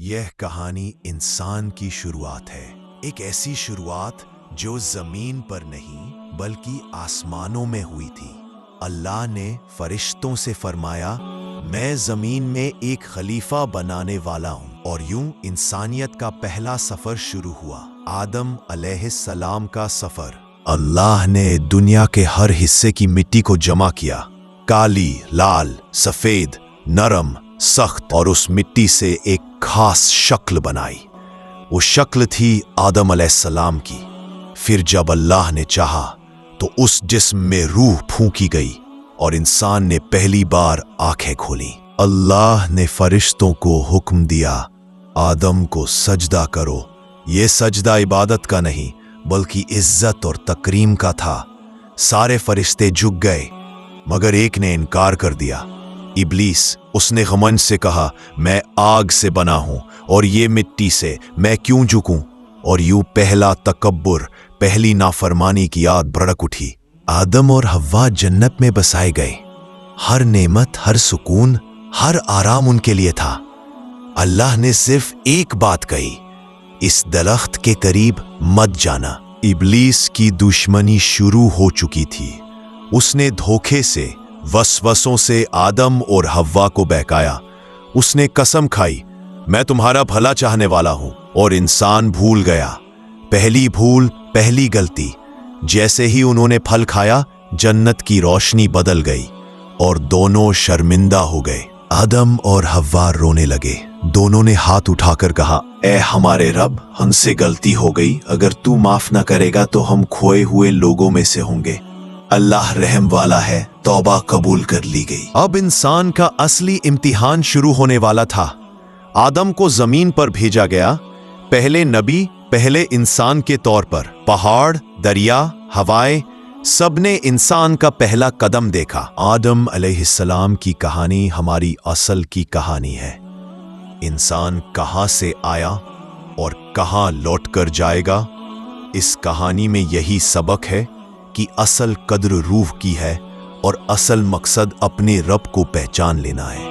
یہ کہانی انسان کی شروعات ہے، ایک ایسی شروعات جو زمین پر نہیں بلکہ آسمانوں میں ہوئی تھی۔ اللہ نے فرشتوں سے فرمایا، میں زمین میں ایک خلیفہ بنانے والا ہوں، اور یوں انسانیت کا پہلا سفر شروع ہوا، آدم علیہ السلام کا سفر۔ اللہ نے دنیا کے ہر حصے کی مٹی کو جمع کیا، کالی، لال، سفید، نرم، سخت، اور اس مٹی سے ایک خاص شکل بنائی۔ وہ شکل تھی آدم علیہ السلام کی۔ پھر جب اللہ نے چاہا تو اس جسم میں روح پھونکی گئی اور انسان نے پہلی بار آنکھیں کھولیں۔ اللہ نے فرشتوں کو حکم دیا، آدم کو سجدہ کرو۔ یہ سجدہ عبادت کا نہیں بلکہ عزت اور تکریم کا تھا۔ سارے فرشتے جھک گئے مگر ایک نے انکار کر دیا، ابلیس۔ اس نے غمنڈ سے کہا، میں آگ سے بنا ہوں اور یہ مٹی سے، میں کیوں جھکوں؟ اور یوں پہلا تکبر، پہلی نافرمانی کی آگ بھڑک اٹھی۔ آدم اور حوا جنت میں بسائے گئے۔ ہر نعمت، ہر سکون، ہر آرام ان کے لیے تھا۔ اللہ نے صرف ایک بات کہی، اس درخت کے قریب مت جانا۔ ابلیس کی دشمنی شروع ہو چکی تھی۔ اس نے دھوکے سے، وسوسوں سے آدم اور حوا کو بہکایا۔ اس نے قسم کھائی، میں تمہارا بھلا چاہنے والا ہوں، اور انسان بھول گیا۔ پہلی بھول، پہلی غلطی۔ جیسے ہی انہوں نے پھل کھایا، جنت کی روشنی بدل گئی اور دونوں شرمندہ ہو گئے۔ آدم اور حوا رونے لگے۔ دونوں نے ہاتھ اٹھا کر کہا، اے ہمارے رب، ہم سے غلطی ہو گئی، اگر تو معاف نہ کرے گا تو ہم کھوئے ہوئے لوگوں میں سے ہوں گے۔ اللہ رحم والا ہے، توبہ قبول کر لی گئی۔ اب انسان کا اصلی امتحان شروع ہونے والا تھا۔ آدم کو زمین پر بھیجا گیا، پہلے نبی، پہلے انسان کے طور پر۔ پہاڑ، دریا، ہوائیں، سب نے انسان کا پہلا قدم دیکھا۔ آدم علیہ السلام کی کہانی ہماری اصل کی کہانی ہے۔ انسان کہاں سے آیا اور کہاں لوٹ کر جائے گا؟ اس کہانی میں یہی سبق ہے کہ اصل قدر روح کی ہے اور اصل مقصد اپنے رب کو پہچان لینا ہے۔